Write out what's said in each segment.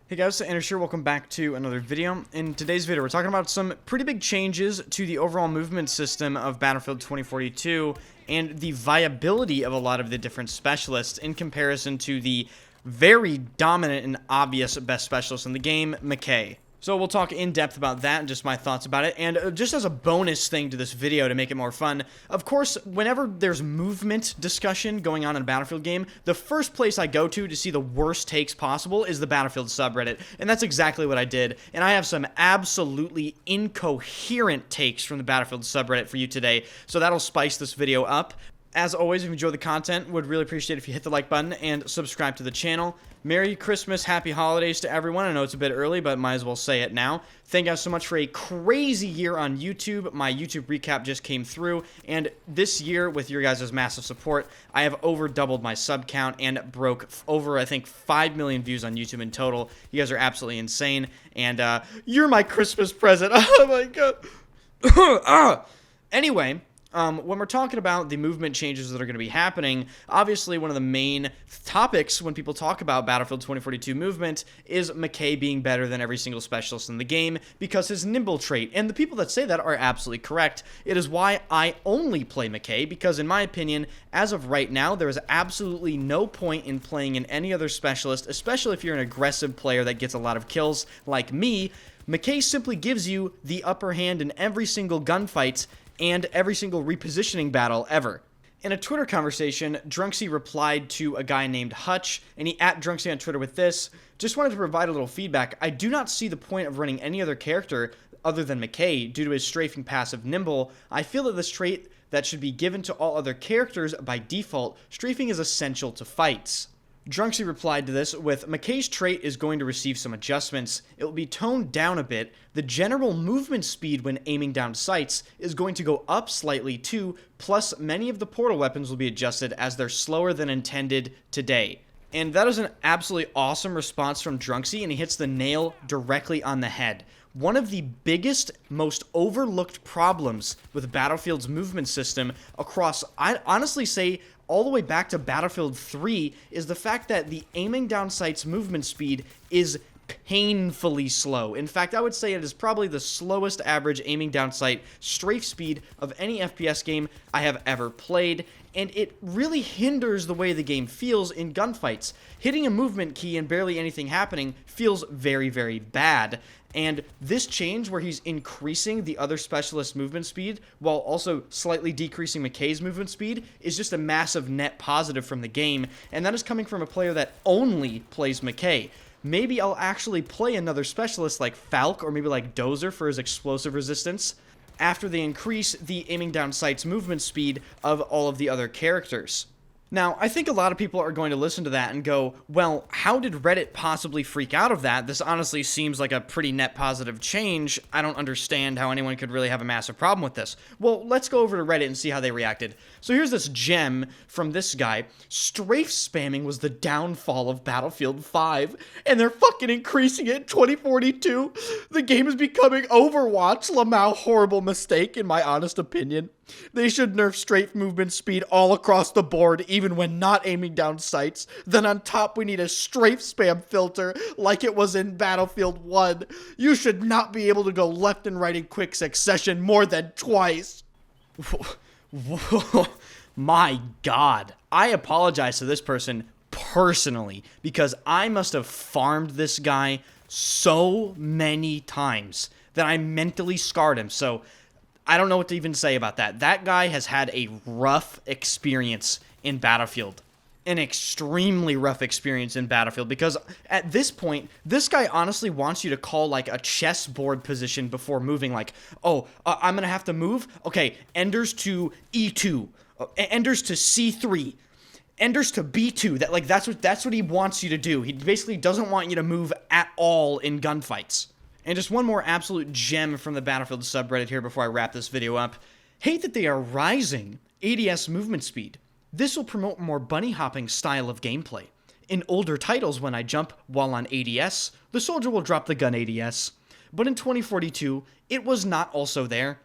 Hey guys, Andrew here, welcome back to another video. In today's video, we're talking about some pretty big changes to the overall movement system of Battlefield 2042 and the viability of a lot of the different specialists in comparison to the very dominant and obvious best specialist in the game, Mackay. So we'll talk in depth about that and just my thoughts about it. And just as a bonus thing to this video to make it more fun, of course, whenever there's movement discussion going on in a Battlefield game, the first place I go to see the worst takes possible is the Battlefield subreddit. And that's exactly what I did. And I have some absolutely incoherent takes from the Battlefield subreddit for you today. So that'll spice this video up. As always, if you enjoy the content, would really appreciate it if you hit the like button and subscribe to the channel. Merry Christmas, Happy Holidays to everyone. I know it's a bit early, but might as well say it now. Thank you guys so much for a crazy year on YouTube. My YouTube recap just came through, and this year, with your guys' massive support, I have over doubled my sub count and broke over, I think, 5 million views on YouTube in total. You guys are absolutely insane, and you're my Christmas present. Oh my god. Anyway, when we're talking about the movement changes that are going to be happening, obviously one of the main topics when people talk about Battlefield 2042 movement is Mackay being better than every single specialist in the game because his nimble trait. And the people that say that are absolutely correct. It is why I only play Mackay because, in my opinion, as of right now, there is absolutely no point in playing in any other specialist, especially if you're an aggressive player that gets a lot of kills like me. Mackay simply gives you the upper hand in every single gunfight and every single repositioning battle ever. In a Twitter conversation, Drunksy replied to a guy named Hutch, and he @Drunksy on Twitter with this: "Just wanted to provide a little feedback. I do not see the point of running any other character other than Mackay due to his strafing passive nimble. I feel that this trait that should be given to all other characters by default. Strafing is essential to fights." Drunksy replied to this with, "Mackay's trait is going to receive some adjustments. It will be toned down a bit. The general movement speed when aiming down sights is going to go up slightly too, plus many of the portal weapons will be adjusted as they're slower than intended today." And that is an absolutely awesome response from Drunksy, and he hits the nail directly on the head. One of the biggest, most overlooked problems with Battlefield's movement system across, I honestly say, all the way back to Battlefield 3 is the fact that the aiming down sights movement speed is painfully slow. In fact, I would say it is probably the slowest average aiming down sight strafe speed of any FPS game I have ever played, and it really hinders the way the game feels in gunfights. Hitting a movement key and barely anything happening feels very, very bad. And this change where he's increasing the other specialist movement speed while also slightly decreasing Mackay's movement speed is just a massive net positive from the game, and that is coming from a player that only plays Mackay. Maybe I'll actually play another specialist like Falk or maybe like Dozer for his explosive resistance after they increase the aiming down sights movement speed of all of the other characters. Now, I think a lot of people are going to listen to that and go, well, how did Reddit possibly freak out of that? This honestly seems like a pretty net positive change. I don't understand how anyone could really have a massive problem with this. Well, let's go over to Reddit and see how they reacted. So here's this gem from this guy. "Strafe spamming was the downfall of Battlefield 5, and they're fucking increasing it in 2042. The game is becoming Overwatch. Lamau, horrible mistake, in my honest opinion. They should nerf strafe movement speed all across the board, even when not aiming down sights. Then on top, we need a strafe spam filter like it was in Battlefield 1. You should not be able to go left and right in quick succession more than twice." My god. I apologize to this person personally because I must have farmed this guy so many times that I mentally scarred him. So I don't know what to even say about that. That guy has had a rough experience in Battlefield. An extremely rough experience in Battlefield because at this point, this guy honestly wants you to call like a chessboard position before moving. Like, oh, I'm going to have to move? Okay, Enders to E2. Enders to C3. Enders to B2. That's what he wants you to do. He basically doesn't want you to move at all in gunfights. And just one more absolute gem from the Battlefield subreddit here before I wrap this video up. "Hate that they are rising ADS movement speed. This will promote more bunny hopping style of gameplay. In older titles, when I jump while on ADS, the soldier will drop the gun ADS. But in 2042, it was not also there.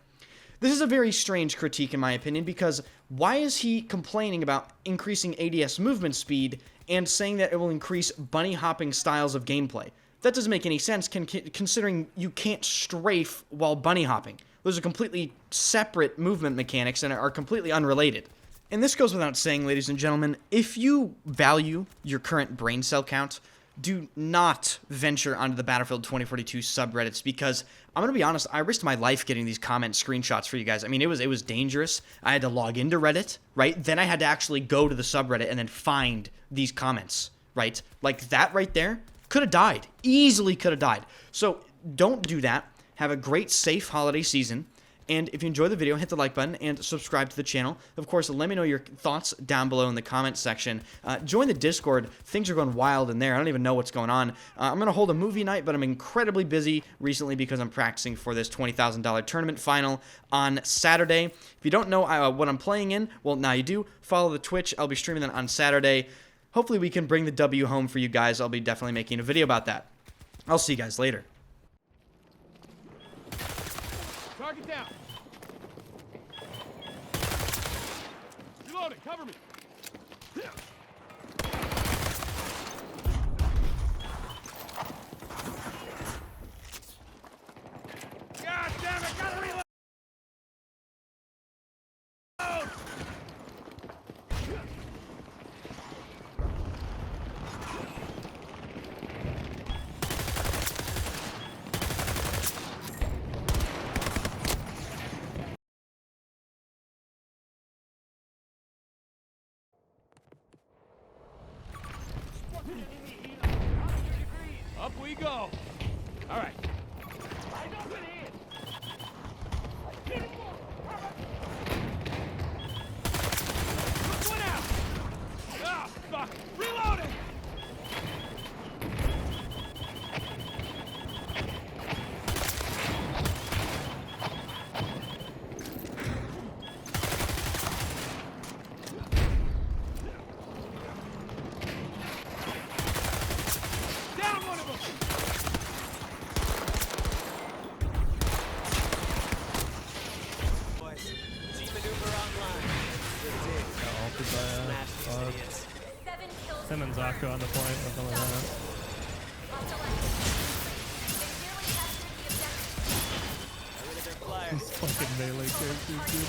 This is a very strange critique in my opinion because why is he complaining about increasing ADS movement speed and saying that it will increase bunny hopping styles of gameplay? That doesn't make any sense considering you can't strafe while bunny hopping. Those are completely separate movement mechanics and are completely unrelated. And this goes without saying, ladies and gentlemen, if you value your current brain cell count, do not venture onto the Battlefield 2042 subreddits, because I'm going to be honest, I risked my life getting these comment screenshots for you guys. I mean, it was dangerous. I had to log into Reddit, right? Then I had to actually go to the subreddit and then find these comments, right? Like that right there could have died. Easily could have died. So don't do that. Have a great, safe holiday season. And if you enjoyed the video, hit the like button and subscribe to the channel. Of course, let me know your thoughts down below in the comment section. Join the Discord. Things are going wild in there. I don't even know what's going on. I'm going to hold a movie night, but I'm incredibly busy recently because I'm practicing for this $20,000 tournament final on Saturday. If you don't know what I'm playing in, well, now you do. Follow the Twitch. I'll be streaming that on Saturday. Hopefully, we can bring the W home for you guys. I'll be definitely making a video about that. I'll see you guys later. Target down. Reloading, cover me. God damn it, gotta reload. Up we go. All right. One out. Ah, fuck. Reloading. Him and Zako on the point or something like that. These fucking melee characters, dude.